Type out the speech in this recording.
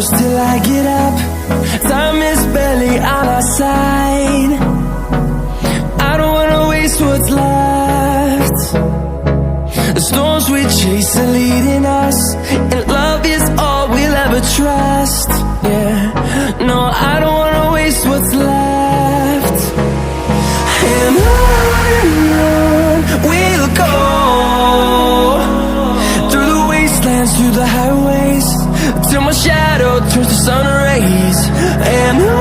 push till I get up. Time is barely on our side. I don't wanna waste what's left. The storms we chase are leading us, and love is all we'll ever trust. Yeah, no, I don't wanna waste what's left. And on we'll go, through the wastelands, through the highways, till my shadow turns to sun rays. And